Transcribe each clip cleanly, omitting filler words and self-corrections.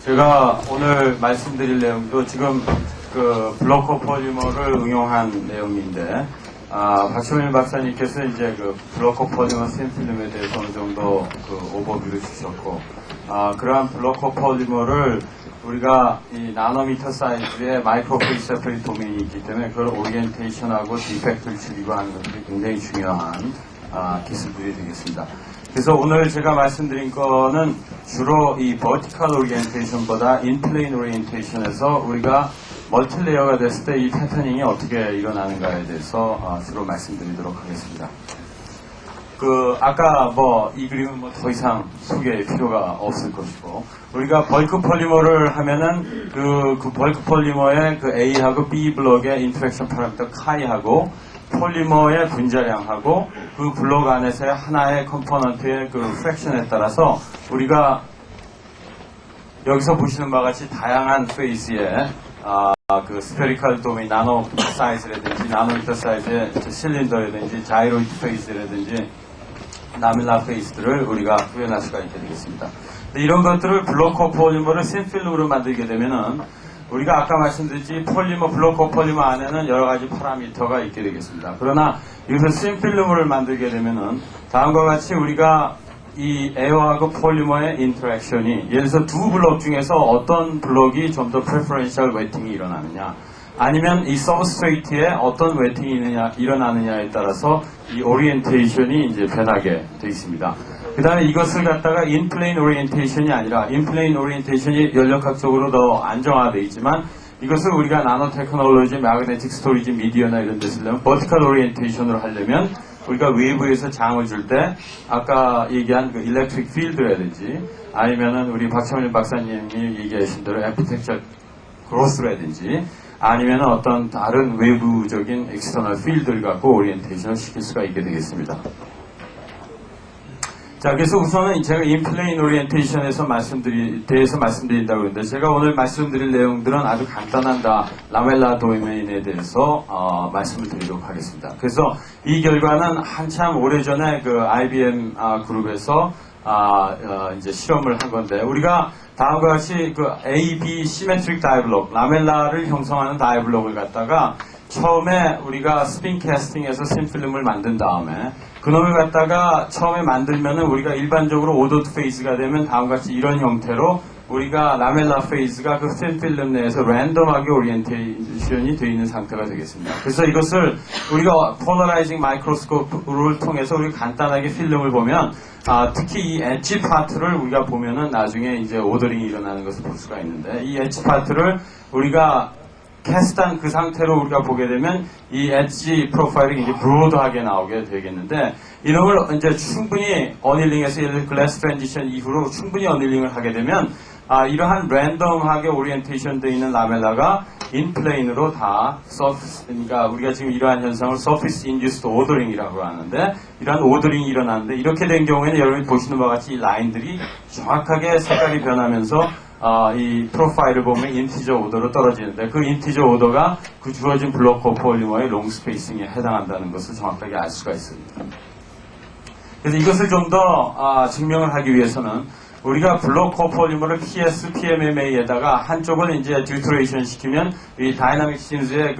제가 오늘 말씀드릴 내용도 지금 그 블록 폴리머를 응용한 내용인데, 박시원 박사님께서 이제 그 블록 폴리머 샘플름에 대해서 어느 정도 그 오버뷰를 주셨고, 그러한 블록 폴리머를 우리가 이 나노미터 사이즈의 마이크로페이스 세퍼리 도메인이 있기 때문에 그걸 오리엔테이션하고 디펙트를 줄이고 하는 것들이 굉장히 중요한 기술들이 되겠습니다. 그래서 오늘 제가 말씀드린 거는 주로 이 버티컬 오리엔테이션보다 인플레인 오리엔테이션에서 우리가 멀티레이어가 됐을 때 이 패터닝이 어떻게 일어나는가에 대해서 주로 말씀드리도록 하겠습니다. 아까 이 그림은 더 이상 소개할 필요가 없을 것이고, 우리가 벌크 폴리머를 하면은 그 벌크 폴리머의 그 A하고 B 블록의 인터랙션 파라미터 카이하고 폴리머의 분자량하고 그 블록 안에서의 하나의 컴포넌트의 그 프랙션에 따라서 우리가 여기서 보시는 바와 같이 다양한 페이스의 그 스페리컬 도메인 나노 사이즈라든지 나노미터 사이즈의 실린더라든지 자이로이드 페이스라든지 라멜라 페이스들을 우리가 구현할 수가 있게 되겠습니다. 이런 것들을 블록 폴리머를 샘플름으로 만들게 되면은 우리가 아까 말씀드렸지 폴리머, 블록 폴리머 안에는 여러 가지 파라미터가 있게 되겠습니다. 그러나 여기서 샘플름을 만들게 되면은 다음과 같이 우리가 이 에어하고 폴리머의 인터랙션이 예를 들어서 두 블록 중에서 어떤 블록이 좀 더 프레퍼런셜 웨팅이 일어나느냐, 아니면 이 서브스트레이트에 어떤 웨팅이 일어나느냐에 따라서 이 오리엔테이션이 이제 변하게 되어 있습니다. 그 다음에 이것을 갖다가 인플레인 오리엔테이션이 아니라, 인플레인 오리엔테이션이 연력학적으로 더 안정화되어 있지만 이것을 우리가 나노 테크놀로지, 매그네틱 스토리지, 미디어나 이런 데 쓰려면 버티컬 오리엔테이션으로 하려면 우리가 외부에서 장을 줄 때 아까 얘기한 그 일렉트릭 필드라든지 아니면은 우리 박찬일 박사님이 얘기하신 대로 아키텍처 그로스라든지 아니면 어떤 다른 외부적인 엑스터널 필드를 갖고 오리엔테이션을 시킬 수가 있게 되겠습니다. 자, 그래서 우선은 제가 인플레인 오리엔테이션에서 대해서 말씀드린다고 했는데, 제가 오늘 말씀드릴 내용들은 아주 간단한 라멜라 도메인에 대해서 말씀을 드리도록 하겠습니다. 그래서 이 결과는 한참 오래전에 그 IBM 그룹에서 이제 실험을 한 건데, 우리가 다음과 같이 그 A, B 시메트릭 다이블록, 라멜라를 형성하는 다이블록을 갖다가 처음에 우리가 스핀 캐스팅해서 샘플름을 만든 다음에 그놈을 갖다가 처음에 만들면은 우리가 일반적으로 오더드 페이스가 되면 다음과 같이 이런 형태로 우리가 라멜라 페이스가 그 샘플름 내에서 랜덤하게 오리엔테이션이 되어 있는 상태가 되겠습니다. 그래서 이것을 우리가 폴라라이징 마이크로스코프를 통해서 우리가 간단하게 필름을 보면 특히 이 엣지 파트를 우리가 보면은 나중에 이제 오더링이 일어나는 것을 볼 수가 있는데, 이 엣지 파트를 우리가 캐스트한 그 상태로 우리가 보게 되면 이 엣지 프로파일이 이제 브로드하게 나오게 되겠는데, 이놈을 이제 충분히 어닐링해서 예를 들어 글래스 트랜지션 이후로 충분히 어닐링을 하게 되면 이러한 랜덤하게 오리엔테이션 되어 있는 라멜라가 인플레인으로 다 그러니까 우리가 지금 이러한 현상을 서피스 인듀스드 오더링이라고 하는데, 이러한 오더링이 일어나는데, 이렇게 된 경우에는 여러분이 보시는 바와 같이 이 라인들이 정확하게 색깔이 변하면서 이 프로파일을 보면 인티저 오더로 떨어지는데, 그 인티저 오더가 그 주어진 블록 폴리머의 롱 스페이싱에 해당한다는 것을 정확하게 알 수가 있습니다. 그래서 이것을 좀 더 증명을 하기 위해서는 우리가 블록 폴리머를 PS, PMMA에다가 한쪽을 이제 듀트레이션 시키면 이 다이나믹 신즈의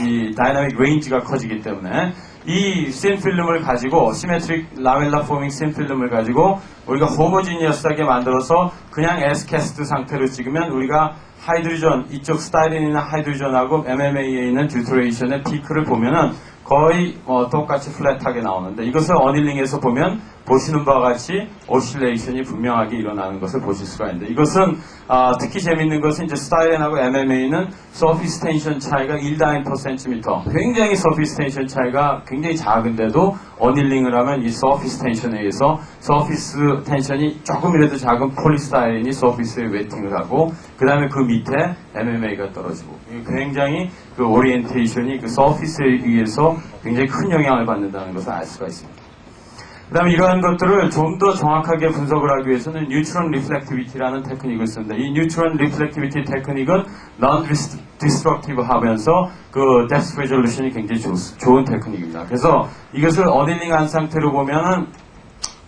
이 다이나믹 레인지가 커지기 때문에 이 샘플름을 가지고 시메트릭 라멜라 포밍 샘플름을 가지고 우리가 호모지니어스하게 만들어서 그냥 S캐스트 상태로 찍으면 우리가 하이드로전, 이쪽 스타일린이나 하이드로전하고 MMA에 있는 듀트레이션의 피크를 보면은 거의 똑같이 플랫하게 나오는데, 이것을 어닐링에서 보면 보시는 바와 같이 오실레이션이 분명하게 일어나는 것을 보실 수가 있는데, 이것은 특히 재밌는 것은 이제 스타일린하고 MMA는 서피스 텐션 차이가 1단위/cm, 굉장히 서피스 텐션 차이가 굉장히 작은데도 어닐링을 하면 이 서피스 텐션에 의해서 서피스 텐션이 조금이라도 작은 폴리스타일린이 서피스에 웨팅을 하고 그 다음에 그 밑에 MMA가 떨어지고, 굉장히 그 오리엔테이션이 그 서피스에 의해서 굉장히 큰 영향을 받는다는 것을 알 수가 있습니다. 그 다음에 이러한 것들을 좀 더 정확하게 분석을 하기 위해서는 뉴트론 리플렉티비티라는 테크닉을 쓰는데, 이 뉴트론 리플렉티비티 테크닉은 non-destructive 하면서 그 depth resolution이 굉장히 좋은 테크닉입니다. 그래서 이것을 어닐링한 상태로 보면은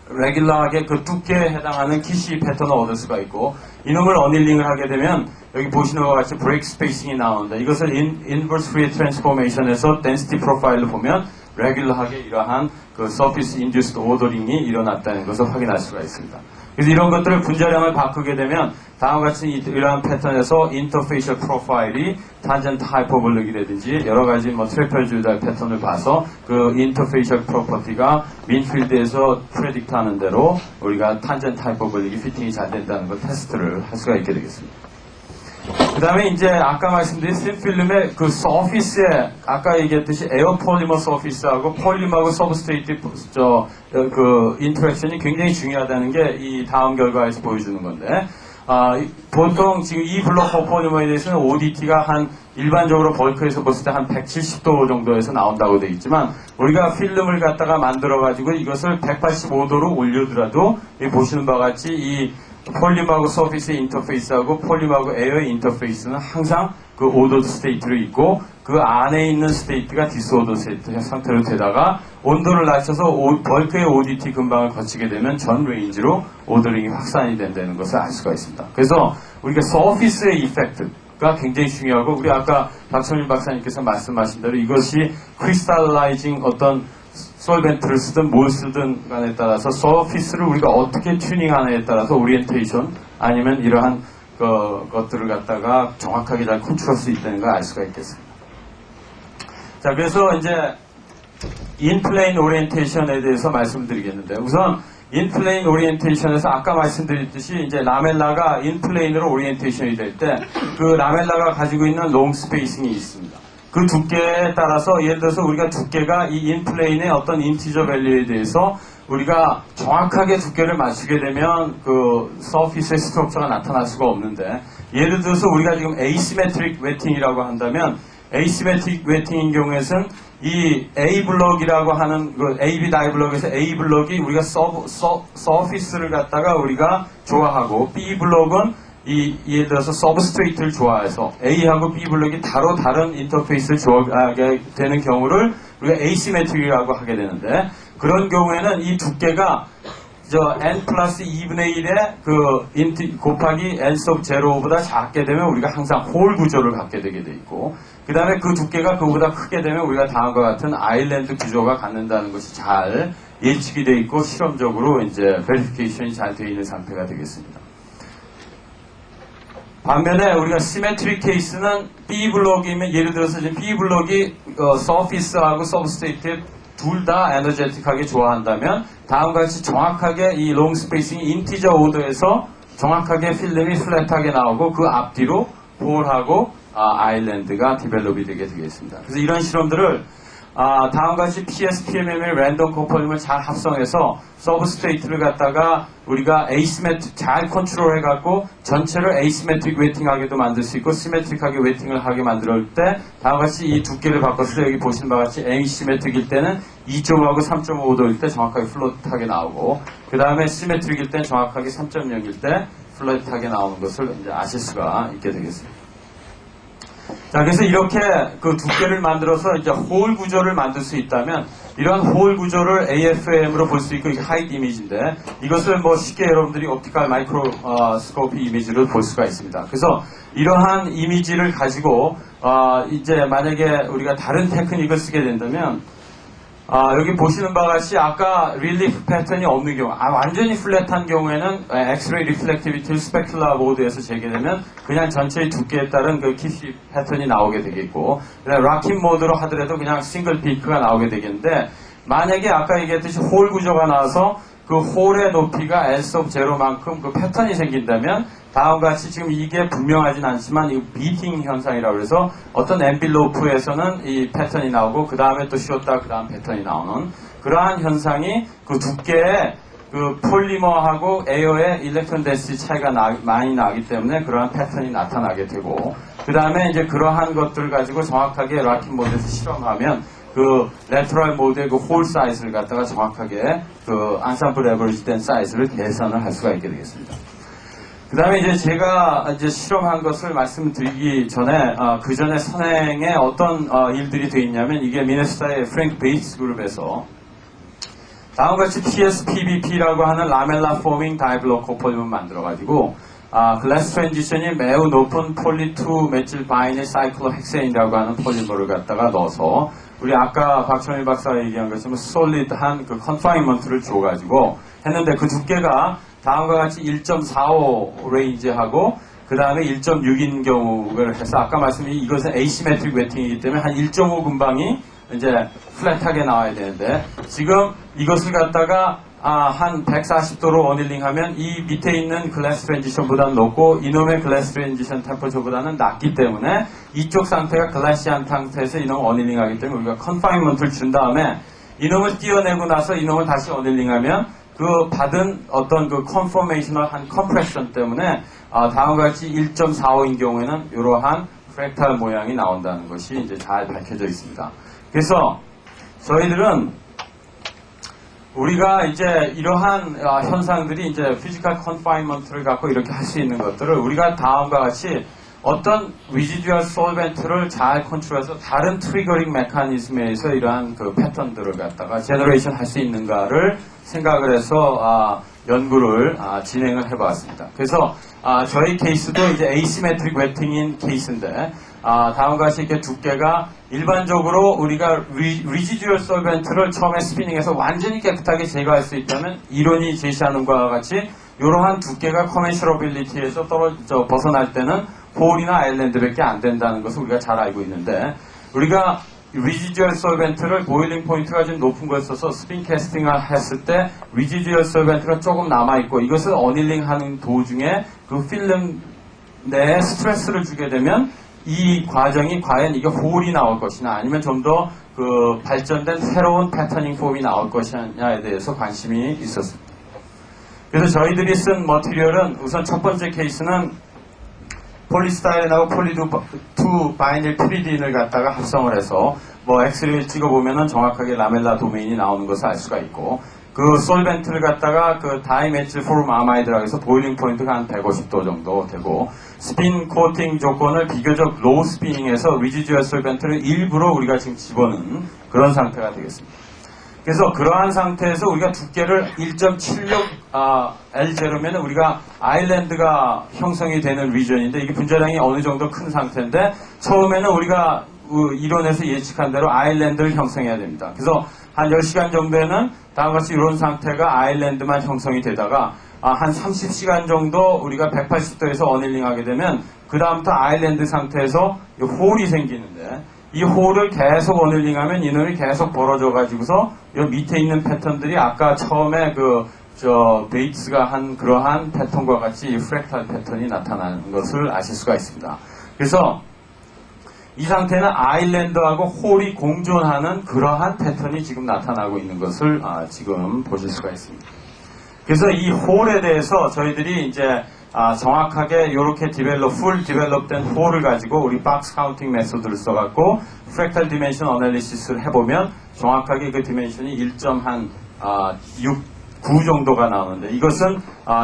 레귤러하게 그 두께에 해당하는 키시 패턴을 얻을 수가 있고, 이놈을 어닐링을 하게 되면 여기 보시는 것과 같이 브레이크 스페이싱이 나온다. 이것을 인버스 프리 트랜스포메이션에서 덴시티 프로파일을 보면 레귤러하게 이러한 그 서피스 인듀스드 오더링이 일어났다는 것을 확인할 수가 있습니다. 그래서 이런 것들을 분자량을 바꾸게 되면 다음과 같이 이러한 패턴에서 인터페이셜 프로파일이 탄젠트 하이퍼볼릭이라든지 여러 가지 뭐 트래펄주달 패턴을 봐서 그 인터페이셜 프로퍼티가 민필드에서 프레딕트 하는 대로 우리가 탄젠트 하이퍼볼릭이 피팅이 잘 된다는 걸 테스트를 할 수가 있게 되겠습니다. 그 다음에 이제 아까 말씀드린 씬필름의 그 서피스에 아까 얘기했듯이 에어폴리머 서피스하고 폴리머하고 서브스트레이트 그 인터랙션이 굉장히 중요하다는 게 이 다음 결과에서 보여주는 건데 보통 지금 이 블록 폴리머에 대해서는 ODT가 한 일반적으로 벌크에서 봤을 때 한 170도 정도에서 나온다고 되어 있지만 우리가 필름을 갖다가 만들어 가지고 이것을 185도로 올려더라도 보시는 바와 같이 이 폴리머하고 서피스의 인터페이스하고 폴리머하고 에어의 인터페이스는 항상 그 오더드 스테이트로 있고 그 안에 있는 스테이트가 디스오더 스테이트 상태로 되다가 온도를 낮춰서 벌크의 ODT 근방을 거치게 되면 전 레인지로 오더링이 확산이 된다는 것을 알 수가 있습니다. 그래서 우리가 서피스의 이펙트가 굉장히 중요하고 우리 아까 박철민 박사님께서 말씀하신 대로 이것이 크리스탈라이징 어떤 솔벤트를 쓰든 뭘 쓰든 간에 따라서 서피스를 우리가 어떻게 튜닝하느냐에 따라서 오리엔테이션 아니면 이러한 것들을 갖다가 정확하게 잘 컨트롤할 수 있다는 걸 알 수가 있겠습니다. 자, 그래서 이제 인플레인 오리엔테이션에 대해서 말씀드리겠는데 우선 인플레인 오리엔테이션에서 아까 말씀드렸듯이 이제 라멜라가 인플레인으로 오리엔테이션이 될 때 그 라멜라가 가지고 있는 롱 스페이싱이 있습니다. 그 두께에 따라서 예를 들어서 우리가 두께가 이 인플레인의 어떤 인티저 밸류에 대해서 우리가 정확하게 두께를 맞추게 되면 그 서피스의 스트럭처가 나타날 수가 없는데 예를 들어서 우리가 지금 에이시메트릭 웨팅이라고 한다면 에이시메트릭 웨팅인 경우에는 이 A 블럭이라고 하는 그 AB 다이 블럭에서 A 블럭이 우리가 서피스를 갖다가 우리가 좋아하고 B 블럭은 예를 들어서 서브스트레이트를 좋아해서 A하고 B 블록이 따로 다른 인터페이스를 좋아하게 되는 경우를 우리가 에이시메트릭이라고 하게 되는데 그런 경우에는 이 두께가 n 플러스 2분의 1의 그 곱하기 n sub 제로보다 작게 되면 우리가 항상 홀 구조를 갖게 되게 돼 있고 그 다음에 그 두께가 그보다 크게 되면 우리가 다음과 같은 아일랜드 구조가 갖는다는 것이 잘 예측이 돼 있고 실험적으로 이제 베리피케이션이 잘 되어 있는 상태가 되겠습니다. 반면에 우리가 시메트릭 케이스는 B 블록이면 예를 들어서 지금 B 블록이 서피스하고 서브스테이트 둘 다 에너제틱하게 좋아한다면 다음과 같이 정확하게 이 롱 스페이싱이 인티저 오더에서 정확하게 필름이 플랫하게 나오고 그 앞뒤로 홀하고 아일랜드가 디벨롭이 되게 되겠습니다. 그래서 이런 실험들을 다음과 같이 PSPMM의 랜덤 코폴림을 잘 합성해서 서브스트레이트를 갖다가 우리가 에이시메트릭 잘 컨트롤 해갖고 전체를 에이시메트릭 웨팅하게도 만들 수 있고 시메트릭하게 웨팅을 하게 만들 때 다음과 같이 이 두께를 바꿔서 여기 보시는 바와 같이 에이시메트릭일 때는 2.5하고 3.5도일 때 정확하게 플롯하게 나오고 그 다음에 시메트릭일 때는 정확하게 3.0일 때 플롯하게 나오는 것을 이제 아실 수가 있게 되겠습니다. 자, 그래서 이렇게 그 두께를 만들어서 이제 홀 구조를 만들 수 있다면 이런 홀 구조를 AFM으로 볼 수 있고 이게 하이트 이미지인데 이것을 뭐 쉽게 여러분들이 옵티컬 마이크로스코피 이미지로 볼 수가 있습니다. 그래서 이러한 이미지를 가지고 이제 만약에 우리가 다른 테크닉을 쓰게 된다면 여기 보시는 바와 같이 아까 릴리프 패턴이 없는 경우 완전히 플랫한 경우에는 엑스레이 리플렉티비티 스펙큘라 모드에서 재개되면 그냥 전체의 두께에 따른 그 키시 패턴이 나오게 되겠고 락킹 모드로 하더라도 그냥 싱글 피크가 나오게 되겠는데 만약에 아까 얘기했듯이 홀 구조가 나와서 그 홀의 높이가 L sub 제로만큼 그 패턴이 생긴다면 다음과 같이 지금 이게 분명하진 않지만 이 비팅 현상이라고 해서 어떤 엔빌로프에서는 이 패턴이 나오고 그 다음에 또 쉬었다 그 다음 패턴이 나오는 그러한 현상이 그 두께에 그 폴리머하고 에어의 일렉트론 덴시티 차이가 많이 나기 때문에 그러한 패턴이 나타나게 되고 그 다음에 이제 그러한 것들을 가지고 정확하게 락킹 모드에서 실험하면 그 레터럴 모드의 그 홀 사이즈를 갖다가 정확하게 그 안삼플 에버리지 된 사이즈를 계산을 할 수가 있게 되겠습니다. 그 다음에 이제 제가 이제 실험한 것을 말씀드리기 전에 그 전에 선행에 어떤 일들이 돼 있냐면 이게 미네소타의 프랭크 베이츠 그룹에서 다음과 같이 PSPBP라고 하는 라멜라 포밍 다이블록 코폴림을 만들어가지고 글래스 트랜지션이 매우 높은 폴리2 메틸 바이닐 사이클로헥세인이라고 하는 폴리머를 갖다가 넣어서 우리 아까 박철민 박사가 얘기한 것처럼 솔리드한 그 컨파인먼트를 줘가지고 했는데 그 두께가 다음과 같이 1.45 레인지하고 그 다음에 1.6인 경우를 해서 아까 말씀드린 이것은 에이시메트릭 웨팅이기 때문에 한 1.5 근방이 이제 플랫하게 나와야 되는데 지금 이것을 갖다가 한 140도로 어닐링 하면 이 밑에 있는 글래스 트랜지션보다는 높고 이놈의 글래스 트랜지션 템퍼처보다는 낮기 때문에 이쪽 상태가 글래시한 상태에서 이놈을 어닐링 하기 때문에 우리가 컨파인먼트를 준 다음에 이놈을 띄어내고 나서 이놈을 다시 어닐링 하면 그 받은 어떤 그 컨포메이셔널한 컴프레션 때문에 다음과 같이 1.45인 경우에는 이러한 프랙탈 모양이 나온다는 것이 이제 잘 밝혀져 있습니다. 그래서 저희들은 우리가 이제 이러한 현상들이 이제 피지컬 컨파인먼트를 갖고 이렇게 할 수 있는 것들을 우리가 다음과 같이 어떤 리지듀얼 솔벤트를 잘 컨트롤해서 다른 트리거링 메커니즘에 의해서 이러한 그 패턴들을 갖다가 제너레이션 할 수 있는가를 생각을 해서 연구를 진행을 해봤습니다. 그래서 저희 케이스도 이제 에이시메트릭 웨팅인 케이스인데 다음과 같이 이렇게 두께가 일반적으로 우리가 리지듀얼 솔벤트를 처음에 스피닝해서 완전히 깨끗하게 제거할 수 있다면 이론이 제시하는 것과 같이 이러한 두께가 커맨셔러빌리티에서 벗어날 때는 홀이나 아일랜드밖에 안 된다는 것을 우리가 잘 알고 있는데 우리가 리지듀얼 솔벤트를 보일링 포인트가 좀 높은 걸 써서 스핀 캐스팅을 했을 때 리지듀얼 솔벤트가 조금 남아있고 이것을 어닐링 하는 도중에 그 필름 내에 스트레스를 주게 되면 이 과정이 과연 이게 홀이 나올 것이냐 아니면 좀 더 그 발전된 새로운 패터닝 폼이 나올 것이냐에 대해서 관심이 있었습니다. 그래서 저희들이 쓴 머티리얼은 우선 첫 번째 케이스는 폴리스타일린하고 폴리2 바이닐 피리딘을 갖다가 합성을 해서 뭐 엑스레이를 찍어보면은 정확하게 라멜라 도메인이 나오는 것을 알 수가 있고 그 솔벤트를 갖다가 그 다이메틸 포름아마이드라고 해서 보일링 포인트가 한 150도 정도 되고 스핀 코팅 조건을 비교적 로우 스피닝해서 리지듀얼 솔벤트를 일부러 우리가 지금 집어넣은 그런 상태가 되겠습니다. 그래서 그러한 상태에서 우리가 두께를 1.76 L0면 우리가 아일랜드가 형성이 되는 리전인데 이게 분자량이 어느 정도 큰 상태인데 처음에는 우리가 이론에서 예측한 대로 아일랜드를 형성해야 됩니다. 그래서 한 10시간 정도에는 다음과 같이 이런 상태가 아일랜드만 형성이 되다가 한 30시간 정도 우리가 180도에서 어닐링 하게 되면 그 다음부터 아일랜드 상태에서 홀이 생기는데 이 홀을 계속 어닐링하면 이놈이 계속 벌어져 가지고서 이 밑에 있는 패턴들이 아까 처음에 베이츠가 한 그러한 패턴과 같이 프랙탈 패턴이 나타나는 것을 아실 수가 있습니다. 그래서 이 상태는 아일랜드하고 홀이 공존하는 그러한 패턴이 지금 나타나고 있는 것을 지금 보실 수가 있습니다. 그래서 이 홀에 대해서 저희들이 이제 정확하게 이렇게 풀 디벨롭된 홀을 가지고 우리 박스 카운팅 메소드를 써갖고 프랙탈 디멘션 어널리시스를 해보면 정확하게 그 디멘션이 1.6 정도가 나오는데 이것은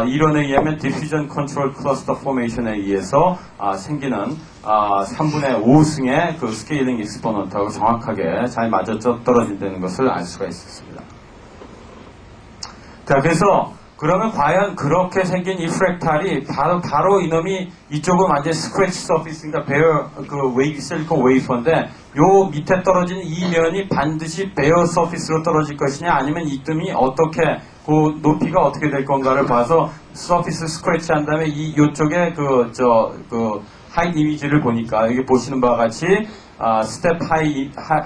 이론에 의하면 디퓨전 컨트롤 클러스터 포메이션에 의해서 생기는 3분의 5승의 그 스케일링 익스포넌트하고 정확하게 잘 맞아떨어진다는 것을 알 수가 있었습니다. 자, 그래서 그러면 과연 그렇게 생긴 이 프랙탈이 바로 이놈이 이쪽은 완전 스크래치 서피스니까 베어 실리콘 웨이퍼인데 요 밑에 떨어진 이 면이 반드시 베어 서피스로 떨어질 것이냐 아니면 이뜸이 어떻게 그 높이가 어떻게 될 건가를 봐서 서피스 스크래치 한 다음에 요쪽에 하이트 이미지를 보니까 여기 보시는 바와 같이 스텝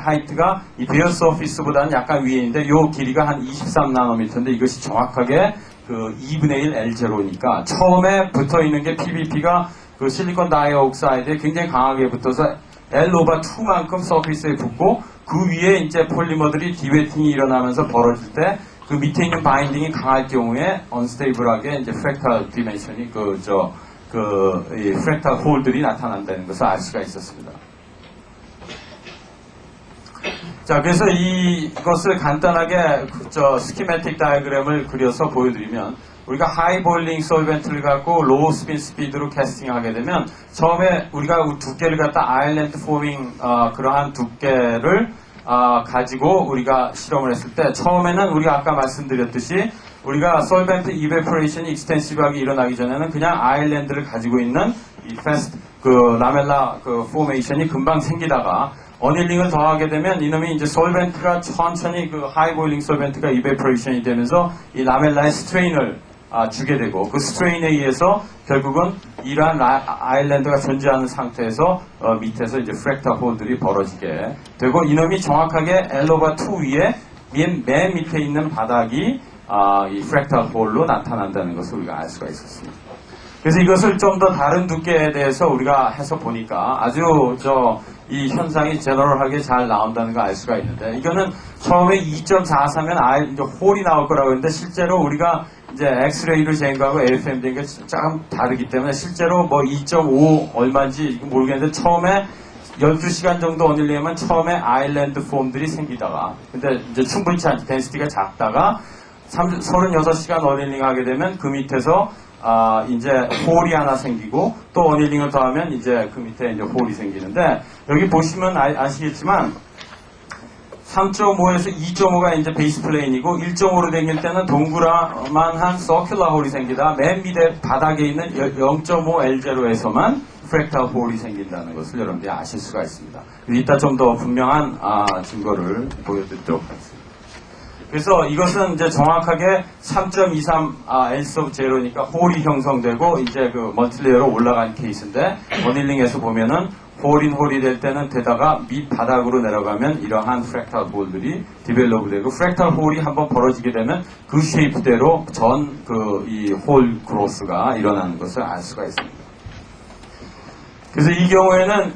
하이트가 이 베어 서피스보다는 약간 위에 있는데 요 길이가 한 23나노미터인데 이것이 정확하게 그 2분의 1 L0니까 처음에 붙어 있는 게 PVP가 그 실리콘 다이옥사이드에 굉장히 강하게 붙어서 L/2만큼 서피스에 붙고 그 위에 이제 폴리머들이 디웨팅이 일어나면서 벌어질 때 그 밑에 있는 바인딩이 강할 경우에 언스테이블하게 이제 프랙탈 디멘션이 이 프랙탈 홀들이 나타난다는 것을 알 수가 있었습니다. 자, 그래서 이것을 간단하게 스키매틱 다이어그램을 그려서 보여드리면 우리가 하이 보일링 솔벤트를 갖고 로우 스핀 스피드로 캐스팅하게 되면 처음에 우리가 두께를 갖다 아일랜드 포밍 그러한 두께를 가지고 우리가 실험을 했을 때 처음에는 우리가 아까 말씀드렸듯이 우리가 솔벤트 이베퍼레이션이 익스텐시브하게 일어나기 전에는 그냥 아일랜드를 가지고 있는 이 패스트 라멜라 포메이션이 금방 생기다가 어닐링을 더하게 되면 이놈이 이제 솔벤트가 천천히 하이보일링 솔벤트가 이베퍼레이션이 되면서 이 라멜라의 스트레인을 주게 되고 그 스트레인에 의해서 결국은 이러한 아일랜드가 존재하는 상태에서 밑에서 이제 프랙탈 홀들이 벌어지게 되고 이놈이 정확하게 L/2 위에 맨 밑에 있는 바닥이 이 프랙탈 홀로 나타난다는 것을 우리가 알 수가 있었습니다. 그래서 이것을 좀 더 다른 두께에 대해서 우리가 해서 보니까 아주 이 현상이 제너럴하게 잘 나온다는 걸 알 수가 있는데 이거는 처음에 2.43면 이제 홀이 나올 거라고 했는데 실제로 우리가 이제 엑스레이를 재는 거하고 AFM 재는 게 조금 다르기 때문에 실제로 뭐 2.5 얼마인지 모르겠는데 처음에 12시간 정도 어닐링하면 처음에 아일랜드 폼들이 생기다가 근데 이제 충분치 않게 덴시티가 작다가 36시간 어닐링 하게 되면 그 밑에서 이제 홀이 하나 생기고 또 어닐링을 더하면 이제 그 밑에 이제 홀이 생기는데 여기 보시면 아시겠지만 3.5에서 2.5가 이제 베이스 플레인이고 1.5로 생길 때는 동그라만한 서큘러 홀이 생기다 맨 밑에 바닥에 있는 0.5 L0에서만 프랙탈 홀이 생긴다는 것을 여러분들이 아실 수가 있습니다. 이따 좀 더 분명한 증거를 보여드리도록 하겠습니다. 그래서 이것은 이제 정확하게 3.23 L of 제로니까 홀이 형성되고 이제 그 멀티레이어로 올라간 케이스인데 어닐링에서 보면은 홀이 될 때는 되다가 밑바닥으로 내려가면 이러한 프랙탈 홀들이 디벨롭 되고 프랙탈 홀이 한번 벌어지게 되면 그 쉐이프대로 이 홀 그로스가 일어나는 것을 알 수가 있습니다. 그래서 이 경우에는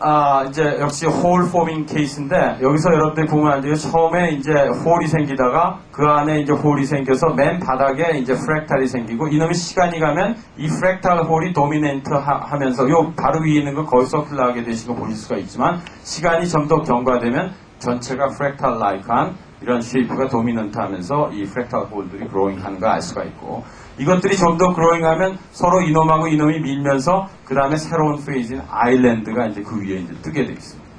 이제 역시 홀 포밍 케이스인데 여기서 여러분들이 보면 안 돼요. 처음에 이제 홀이 생기다가 그 안에 이제 홀이 생겨서 맨 바닥에 이제 프랙탈이 생기고 이놈의 시간이 가면 이 프랙탈 홀이 도미넨트 하면서 요 바로 위에 있는 거 거의 서큘러하게 되시고 보실 수가 있지만 시간이 좀 더 경과되면 전체가 프랙탈 라이크한 이런 쉐이프가 도미넌트 하면서 이 프랙탈 홀들이 그로잉 하는 걸 알 수가 있고 이것들이 좀 더 그로잉하면 서로 이놈하고 이놈이 밀면서 그 다음에 새로운 페이지인 아일랜드가 이제 그 위에 이제 뜨게 되겠습니다.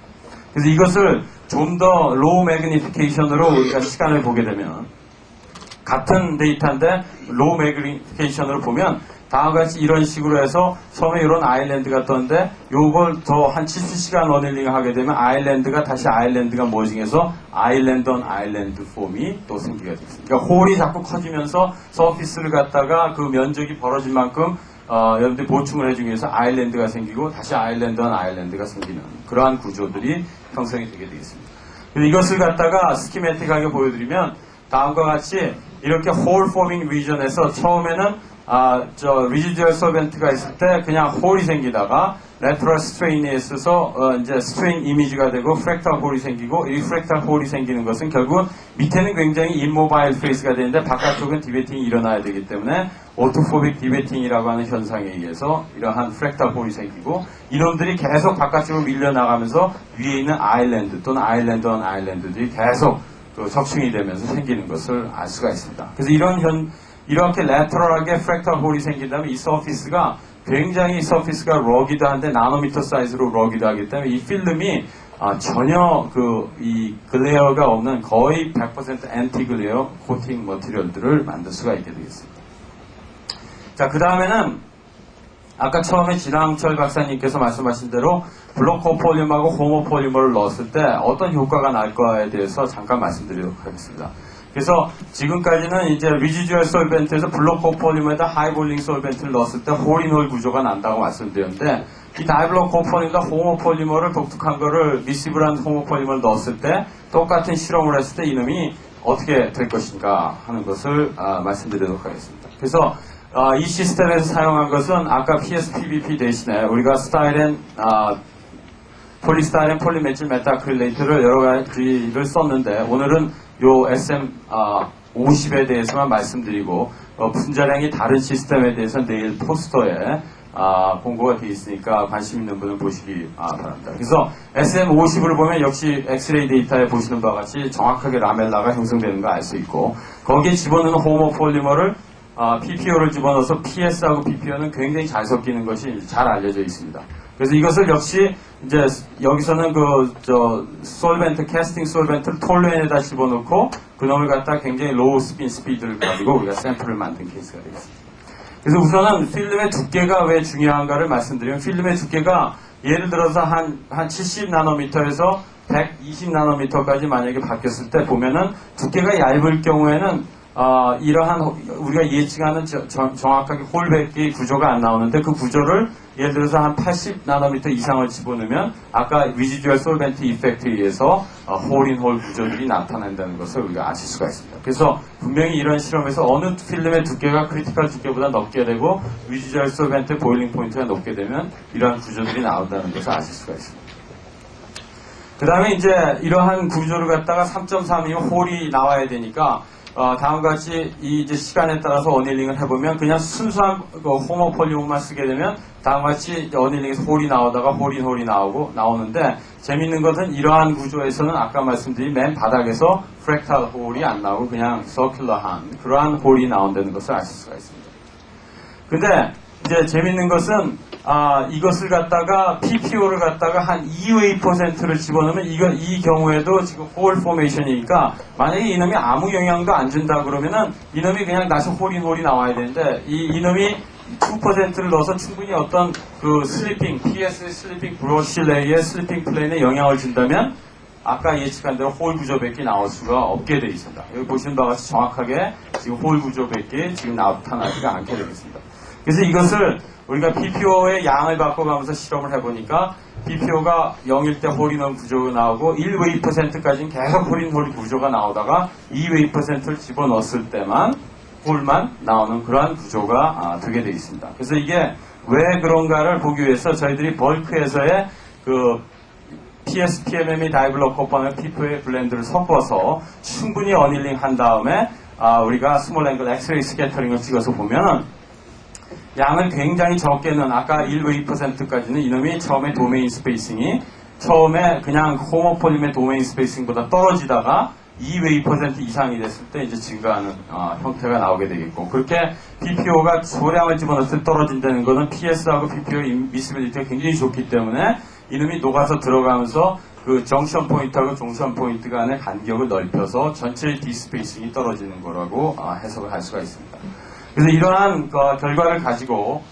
그래서 이것을 좀 더 로우 매그니피케이션으로 우리가 시간을 보게 되면 같은 데이터인데 로우 매그니피케이션으로 보면 다음과 같이 이런 식으로 해서 처음에 이런 아일랜드가 떴는데 요걸 더 한 70시간 어닐링을 하게 되면 아일랜드가 다시 아일랜드가 머징해서 아일랜드 온 아일랜드 폼이 또 생기게 됐습니다. 그러니까 홀이 자꾸 커지면서 서피스를 갖다가 그 면적이 벌어진 만큼 여러분들이 보충을 해주기 위해서 아일랜드가 생기고 다시 아일랜드 온 아일랜드가 생기는 그러한 구조들이 형성이 되게 되겠습니다. 이것을 갖다가 스키매틱하게 보여드리면 다음과 같이 이렇게 홀 포밍 리전에서 처음에는 리지듀얼 솔벤트가 있을 때 그냥 홀이 생기다가 레터럴 스트레인에 있어서 이제 스트레인 이미지가 되고 프랙탈 홀이 생기고 이 프랙탈 홀이 생기는 것은 결국 밑에는 굉장히 인모바일 페이스가 되는데 바깥쪽은 디베팅이 일어나야 되기 때문에 오토포빅 디베팅이라고 하는 현상에 의해서 이러한 프랙탈 홀이 생기고 이놈들이 계속 바깥쪽으로 밀려나가면서 위에 있는 아일랜드 또는 아일랜드 온 아일랜드들이 계속 적층이 되면서 생기는 것을 알 수가 있습니다. 그래서 이렇게 레터럴하게 프랙탈 홀이 생긴다면 이 서피스가 굉장히 서피스가 러기드한데 나노미터 사이즈로 러기드하기 때문에 이 필름이 전혀 이 글레어가 없는 거의 100% 앤티 글레어 코팅 머티리얼들을 만들 수가 있게 되겠습니다. 자, 그 다음에는 아까 처음에 진항철 박사님께서 말씀하신 대로 블록코폴리머하고 호모폴리머를 넣었을 때 어떤 효과가 날 거에 대해서 잠깐 말씀드리도록 하겠습니다. 그래서 지금까지는 이제 리지듀얼 솔벤트에서 블록코폴리머에다 하이볼링 솔벤트를 넣었을 때 홀인홀 구조가 난다고 말씀드렸는데 이 다이블록코폴리머에다 호모폴리머를 독특한 거를 미시블한 호모폴리머를 넣었을 때 똑같은 실험을 했을 때 이놈이 어떻게 될 것인가 하는 것을 말씀드리도록 하겠습니다. 그래서 이 시스템에서 사용한 것은 아까 PSPBP 대신에 우리가 스타일엔 폴리스타일엔 폴리메틸 메타크릴레이트를 여러 가지를 썼는데 오늘은 요 SM50에 대해서만 말씀드리고 분자량이 다른 시스템에 대해서 내일 포스터에 공고가 되어 있으니까 관심 있는 분은 보시기 바랍니다. 그래서 SM50을 보면 역시 엑스레이 데이터에 보시는 바와 같이 정확하게 라멜라가 형성되는 거 알 수 있고 거기에 집어넣는 호모폴리머를 PPO를 집어넣어서 PS하고 PPO는 굉장히 잘 섞이는 것이 잘 알려져 있습니다. 그래서 이것을 역시 이제 여기서는 솔벤트, 캐스팅 솔벤트를 톨루엔에다 집어넣고 그놈을 갖다 굉장히 로우 스핀 스피드를 가지고 우리가 샘플을 만든 케이스가 되겠습니다. 그래서 우선은 필름의 두께가 왜 중요한가를 말씀드리면 필름의 두께가 예를 들어서 한 70나노미터에서 120나노미터까지 만약에 바뀌었을 때 보면은 두께가 얇을 경우에는 이러한 우리가 예측하는 정확하게 홀백기 구조가 안 나오는데 그 구조를 예를 들어서 한 80나노미터 이상을 집어넣으면 아까 리지듀얼 솔벤트 이펙트에 의해서 홀인홀 구조들이 나타난다는 것을 우리가 아실 수가 있습니다. 그래서 분명히 이런 실험에서 어느 필름의 두께가 크리티컬 두께보다 높게 되고 리지듀얼 솔벤트 보일링 포인트가 높게 되면 이러한 구조들이 나온다는 것을 아실 수가 있습니다. 그 다음에 이제 이러한 구조를 갖다가 3.3이면 홀이 나와야 되니까 다음과 같이 이제 시간에 따라서 어닐링을 해보면 그냥 순수한 호모폴리몬만 쓰게 되면 다음과 같이 어닐링에서 홀이 나오다가 홀이 나오는데 재밌는 것은 이러한 구조에서는 아까 말씀드린 맨 바닥에서 프랙탈 홀이 안 나오고 그냥 서큘러한 그러한 홀이 나온다는 것을 아실 수가 있습니다. 근데 이제 재밌는 것은 이것을 갖다가 PPO를 갖다가 한 2%를 집어넣으면 이 경우에도 지금 홀 포메이션이니까 만약에 이놈이 아무 영향도 안 준다 그러면은 이놈이 그냥 다시 홀이 나와야 되는데 이놈이 2%를 넣어서 충분히 어떤 그 슬리핑, PS의 슬리핑 브로실레이의 슬리핑 플레인에 영향을 준다면 아까 예측한 대로 홀 구조밖에 나올 수가 없게 되어 있습니다. 여기 보시는 바와 같이 정확하게 지금 홀 구조밖에 지금 나타나지가 않게 되겠습니다. 그래서 이것을 우리가 PPO의 양을 바꿔가면서 실험을 해보니까 PPO가 0일 때 홀인원 구조가 나오고 1%까지는 계속 홀인 구조가 나오다가 2%를 집어넣었을 때만 홀만 나오는 그러한 구조가 되게 되어 있습니다. 그래서 이게 왜 그런가를 보기 위해서 저희들이 벌크에서의 그 PSPMM이 다이블로 코판을 PPO의 블렌드를 섞어서 충분히 어닐링 한 다음에 우리가 스몰 앵글 엑스레이 스캐터링을 찍어서 보면은 양을 굉장히 적게 넣은 아까 1%까지는 이놈이 처음에 도메인 스페이싱이 처음에 그냥 호모폴림의 도메인 스페이싱보다 떨어지다가 2% 이상이 됐을 때 이제 증가하는 형태가 나오게 되겠고 그렇게 PPO가 소량을 집어넣을 때 떨어진다는 것은 PS하고 PPO의 미스빌리티가 굉장히 좋기 때문에 이놈이 녹아서 들어가면서 그 정션 포인트하고 종션 포인트 간의 간격을 넓혀서 전체의 디스페이싱이 떨어지는 거라고 해석을 할 수가 있습니다. 그래서 이러한 결과를 가지고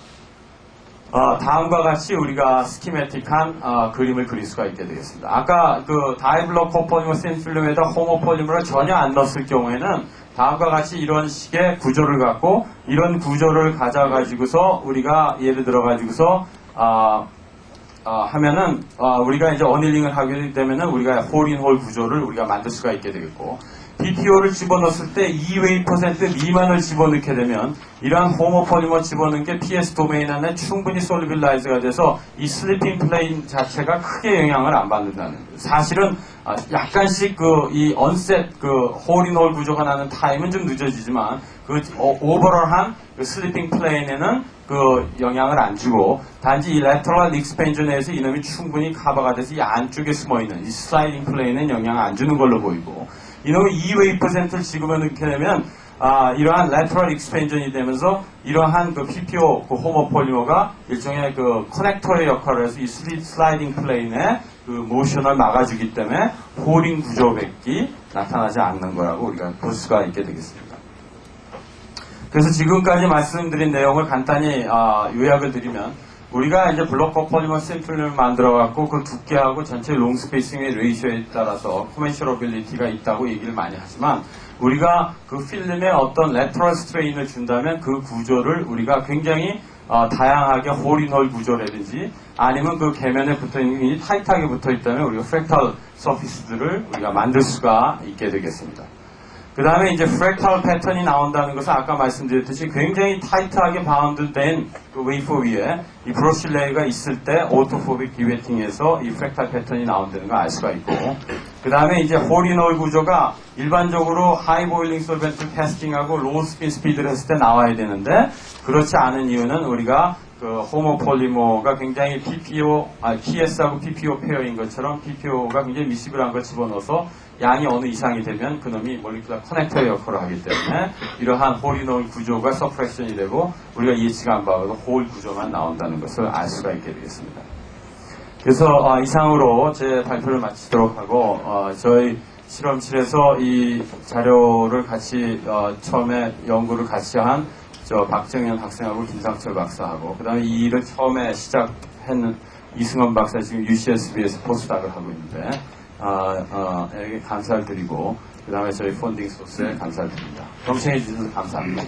다음과 같이 우리가 스키매틱한 그림을 그릴 수가 있게 되겠습니다. 아까 그 다이블록 코폴리머 센필름에다 호모폴리머를 전혀 안 넣었을 경우에는 다음과 같이 이런 식의 구조를 갖고 이런 구조를 가져가지고서 우리가 예를 들어가지고서 하면은 우리가 이제 어닐링을 하게 되면은 우리가 홀인홀 구조를 우리가 만들 수가 있게 되겠고 PPO를 집어넣었을 때 2% 미만을 집어넣게 되면 이러한 호모폴리머 집어넣은 게 PS 도메인 안에 충분히 솔리빌라이즈가 돼서 이 슬리핑 플레인 자체가 크게 영향을 안 받는다는 거예요. 사실은 약간씩 이 언셋 홀인홀 구조가 나는 타임은 좀 늦어지지만 오버럴한 슬리핑 플레인에는 영향을 안 주고 단지 이 레터럴 익스펜전에서 이놈이 충분히 커버가 돼서 이 안쪽에 숨어있는 이 슬라이딩 플레인은 영향을 안 주는 걸로 보이고 이놈이 2%를 집어넣게 되면 이러한 lateral expansion이 되면서 이러한 PPO 호모폴리머가 일종의 커넥터의 역할을 해서 이 슬라이딩 플레인의 모션을 막아주기 때문에 홀인 구조밖에 나타나지 않는 거라고 우리가 볼 수가 있게 되겠습니다. 그래서 지금까지 말씀드린 내용을 간단히 요약을 드리면 우리가 이제 블록 코폴리머 샘플을 만들어갖고 그 두께하고 전체 롱 스페이싱의 레이쇼에 따라서 코멘셔러빌리티가 있다고 얘기를 많이 하지만 우리가 그 필름에 어떤 레터럴 스트레인을 준다면 그 구조를 우리가 굉장히 다양하게 홀인홀 구조라든지 아니면 그 계면에 붙어있는 게 타이트하게 붙어있다면 우리가 프랙탈 서피스들을 우리가 만들 수가 있게 되겠습니다. 그 다음에 이제 프랙탈 패턴이 나온다는 것은 아까 말씀드렸듯이 굉장히 타이트하게 바운드된 그 웨이퍼 위에 이 브로실레이가 있을 때 오토포빅 디웨팅에서 이 프랙탈 패턴이 나온다는 걸 알 수가 있고 그 다음에 이제 홀인홀 구조가 일반적으로 하이 보일링 솔벤트 캐스팅하고 로우 스핀 스피드를 했을 때 나와야 되는데 그렇지 않은 이유는 우리가 호모폴리머가 굉장히 PS하고 PPO 페어인 것처럼 PPO가 굉장히 미시블한 걸 집어넣어서 양이 어느 이상이 되면 그놈이 몰리큘러 커넥터의 역할을 하기 때문에 이러한 홀인홀 구조가 서프렉션이 되고 우리가 예측한 바로 홀 구조만 나온다는 것을 알 수가 있게 되겠습니다. 그래서 이상으로 제 발표를 마치도록 하고 저희 실험실에서 이 자료를 같이 처음에 연구를 같이 한 박정현 학생하고 김상철 박사하고 그다음에 이 일을 처음에 시작한 이승원 박사 지금 UCSB에서 포스닥을 하고 있는데 에게 감사를 드리고 그다음에 저희 펀딩 소스에 감사를 드립니다. 경청해 주셔서 감사합니다.